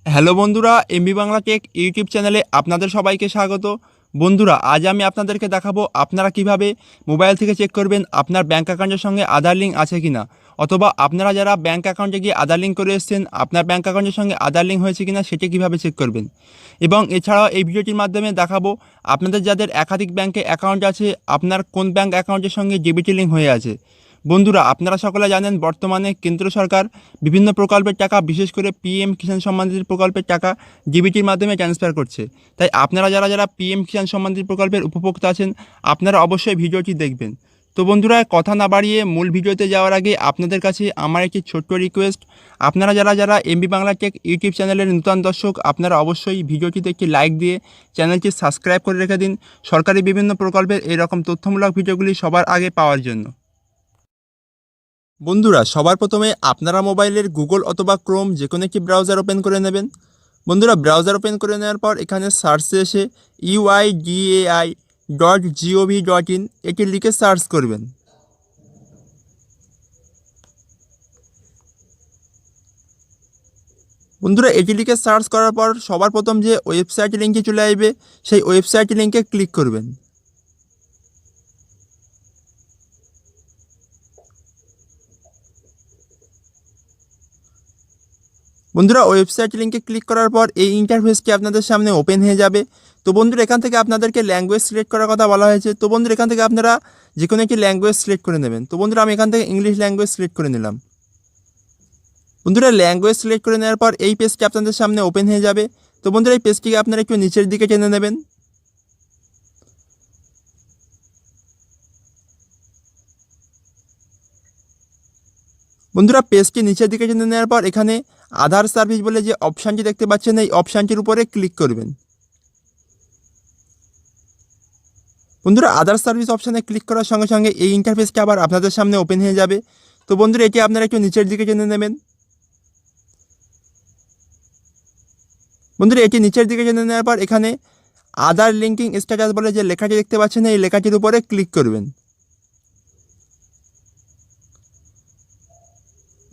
Hello বন্ধুরা, MB Bangla take YouTube চ্যানেলে আপনাদের সবাইকে স্বাগত। বন্ধুরা, আজ আমি আপনাদেরকে দেখাবো আপনারা কিভাবে মোবাইল থেকে চেক করবেন আপনার ব্যাঙ্ক অ্যাকাউন্টের সঙ্গে আধার লিঙ্ক আছে কিনা, অথবা আপনারা যারা ব্যাঙ্ক অ্যাকাউন্টে গিয়ে আধার লিঙ্ক করে এসেছেন আপনার ব্যাঙ্ক অ্যাকাউন্টের সঙ্গে আধার লিঙ্ক হয়েছে কিনা সেটি কিভাবে চেক করবেন। এবং এছাড়াও এই ভিডিওটির মাধ্যমে দেখাবো আপনাদের যাদের একাধিক ব্যাঙ্কে অ্যাকাউন্ট আছে আপনার কোন ব্যাঙ্ক অ্যাকাউন্টের সঙ্গে ডিবিটি লিঙ্ক হয়ে আছে। বন্ধুরা, আপনারা সকলে জানেন বর্তমানে কেন্দ্র সরকার বিভিন্ন প্রকল্পের টাকা, বিশেষ করে পিএম কিষাণ সম্মান নিধি প্রকল্পের টাকা ডিবিটির মাধ্যমে ট্রান্সফার করছে। তাই আপনারা যারা যারা পিএম কিষাণ সম্মান নিধি প্রকল্পের উপভোক্তা আছেন আপনারা অবশ্যই ভিডিওটি দেখবেন। তো বন্ধুরা, কথা না বাড়িয়ে মূল ভিডিওতে যাওয়ার আগে আপনাদের কাছে আমার একটি ছোট্ট রিকোয়েস্ট, আপনারা যারা যারা এমবি বাংলা টেক ইউটিউব চ্যানেলের নতুন দর্শক আপনারা অবশ্যই ভিডিওটিতে একটি লাইক দিয়ে চ্যানেলটি সাবস্ক্রাইব করে রেখে দিন সরকারি বিভিন্ন প্রকল্পের এরকম তথ্যমূলক ভিডিওগুলি সবার আগে পাওয়ার জন্য। বন্ধুরা, সবার প্রথমে আপনারা মোবাইলের গুগল অথবা ক্রোম যে কোনো একটি ব্রাউজার ওপেন করে নেবেন। বন্ধুরা, ব্রাউজার ওপেন করে নেওয়ার পর এখানে সার্চে এসে uidai.gov.in এটি লিখে সার্চ করবেন। বন্ধুরা, এটি লিখে সার্চ করার পর সবার প্রথম যে ওয়েবসাইট লিঙ্কে চলে আসবে সেই ওয়েবসাইট লিঙ্কে ক্লিক করবেন। বন্ধুরা, ওয়েবসাইট লিঙ্কে ক্লিক করার পর এই ইন্টারফেসটি আপনাদের সামনে ওপেন হয়ে যাবে। তো বন্ধুরা, এখান থেকে আপনাদেরকে ল্যাঙ্গুয়েজ সিলেক্ট করার কথা বলা হয়েছে। তো বন্ধুরা, এখান থেকে আপনারা যে কোনো একটি ল্যাঙ্গুয়েজ সিলেক্ট করে নেবেন। তো বন্ধুরা, আমি এখান থেকে ইংলিশ ল্যাঙ্গুয়েজ সিলেক্ট করে নিলাম। বন্ধুরা, ল্যাঙ্গুয়েজ সিলেক্ট করে নেওয়ার পর এই পেজটি আপনাদের সামনে ওপেন হয়ে যাবে। তো বন্ধুরা, এই পেজটিকে আপনারা একটু নিচের দিকে টেনে নেবেন। বন্ধুরা, পেজটি নিচের দিকে টেনে নেওয়ার পর এখানে আধার সার্ভিস বলে যে অপশানটি দেখতে পাচ্ছেন এই অপশানটির উপরে ক্লিক করবেন। বন্ধুরা, আধার সার্ভিস অপশানে ক্লিক করার সঙ্গে সঙ্গে এই ইন্টারফেসটি আবার আপনাদের সামনে ওপেন হয়ে যাবে। তো বন্ধুরা, এটি আপনারা একটু নিচের দিকে টেনে নেবেন। বন্ধুরা, এটি নিচের দিকে টেনে নেওয়ার পর এখানে আধার লিঙ্কিং স্ট্যাটাস বলে যে লেখাটি দেখতে পাচ্ছেন এই লেখাটির উপরে ক্লিক করবেন।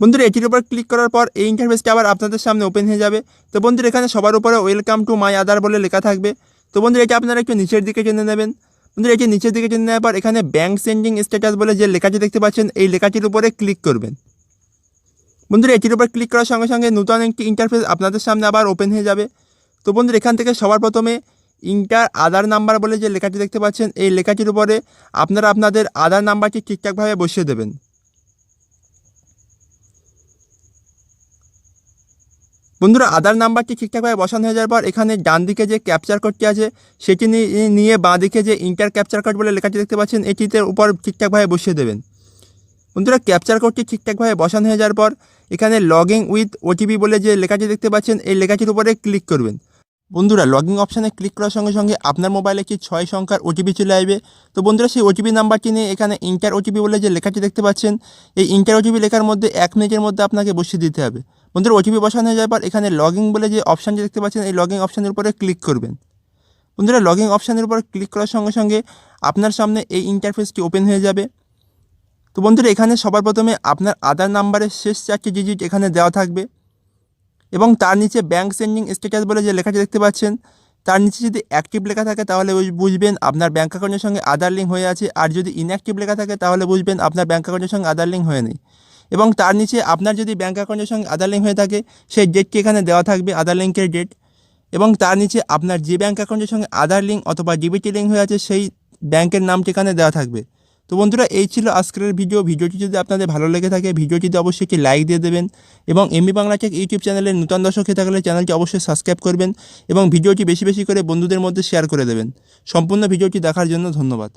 বন্ধুরা, এটির উপর ক্লিক করার পর এই ইন্টারফেসটি আবার আপনাদের সামনে ওপেন হয়ে যাবে। তো বন্ধুরা, এখানে সবার উপরে ওয়েলকাম টু মাই আধার বলে লেখা থাকবে। তো বন্ধুরা, এটি আপনারা একটু নিচের দিকে টেনে নেবেন। বন্ধুরা, এটি নিচের দিকে টেনে নেওয়ার পর এখানে ব্যাঙ্ক সেন্ডিং স্ট্যাটাস বলে যে লেখাটি দেখতে পাচ্ছেন এই লেখাটির উপরে ক্লিক করবেন। বন্ধুরা, এটির উপর ক্লিক করার সঙ্গে সঙ্গে নতুন একটি ইন্টারফেস আপনাদের সামনে আবার ওপেন হয়ে যাবে। তো বন্ধুরা, এখান থেকে সবার প্রথমে ইন্টার আধার নাম্বার বলে যে লেখাটি দেখতে পাচ্ছেন এই লেখাটির উপরে আপনারা আপনাদের আধার নাম্বারটি ঠিকঠাকভাবে বসিয়ে দেবেন। বন্ধুরা, আধার নাম্বারটি ঠিকঠাকভাবে বসানো হয়ে যাওয়ার পর এখানে ডান দিকে যে ক্যাপচার কোডটি আছে সেটি নিয়ে বাঁ দিকে যে ইন্টার ক্যাপচার কোড বলে লেখাটি দেখতে পাচ্ছেন এটিতে উপর ঠিকঠাকভাবে বসিয়ে দেবেন। বন্ধুরা, ক্যাপচার কোডটি ঠিকঠাকভাবে বসানো হয়ে যাওয়ার পর এখানে লগইন উইথ ওটিপি বলে যে লেখাটি দেখতে পাচ্ছেন এই লেখাটির উপরে ক্লিক করবেন। বন্ধুরা, লগইন অপশানে ক্লিক করার সঙ্গে সঙ্গে আপনার মোবাইলে একটি 6 সংখ্যার ওটিপি চলে আসবে। তো বন্ধুরা, সেই ওটিপি নাম্বারটি নিয়ে এখানে ইন্টার ওটিপি বলে যে লেখাটি দেখতে পাচ্ছেন এই ইন্টার ওটিপি লেখার মধ্যে 1 মিনিটের মধ্যে আপনাকে বসিয়ে দিতে হবে। বন্ধুরা, ওটিপি বসানো হয়ে যাওয়ার পর এখানে লগইন বলে যে অপশানটি দেখতে পাচ্ছেন এই লগইন অপশানের উপরে ক্লিক করবেন। বন্ধুরা, লগইন অপশানের উপর ক্লিক করার সঙ্গে সঙ্গে আপনার সামনে এই ইন্টারফেসটি ওপেন হয়ে যাবে। তো বন্ধুরা, এখানে সবার প্রথমে আপনার আধার নাম্বারের শেষ 4টি ডিজিট এখানে দেওয়া থাকবে এবং তার নিচে ব্যাঙ্ক সেন্ডিং স্ট্যাটাস বলে যে লেখাটি দেখতে পাচ্ছেন তার নিচে যদি অ্যাক্টিভ লেখা থাকে তাহলে বুঝবেন আপনার ব্যাঙ্ক অ্যাকাউন্টের সঙ্গে আধার লিঙ্ক হয়ে আছে, আর যদি ইনঅ্যাক্টিভ লেখা থাকে তাহলে বুঝবেন আপনার ব্যাঙ্ক অ্যাকাউন্টের সঙ্গে আধার লিঙ্ক হয়ে নেই। এবং তার নিচে আপনার যদি ব্যাঙ্ক অ্যাকাউন্টের সঙ্গে আধার লিঙ্ক হয়ে থাকে সেই ডেটটি এখানে দেওয়া থাকবে, আধার লিঙ্কের ডেট। এবং তার নিচে আপনার যে ব্যাঙ্ক অ্যাকাউন্টের সঙ্গে আধার লিঙ্ক অথবা ডিবিটি লিঙ্ক হয়ে আছে সেই ব্যাঙ্কের নামটি এখানে দেওয়া থাকবে। তো বন্ধুরা, এই ছিল আজকের ভিডিওটি যদি আপনাদের ভালো লেগে থাকে ভিডিওটিতে অবশ্যই একটি লাইক দিয়ে দেবেন এবং এমবি বাংলা টেক ইউটিউব চ্যানেলের নতুন দর্শক হয়ে থাকলে চ্যানেলটি অবশ্যই সাবস্ক্রাইব করবেন এবং ভিডিওটি বেশি বেশি করে বন্ধুদের মধ্যে শেয়ার করে দেবেন। সম্পূর্ণ ভিডিওটি দেখার জন্য ধন্যবাদ।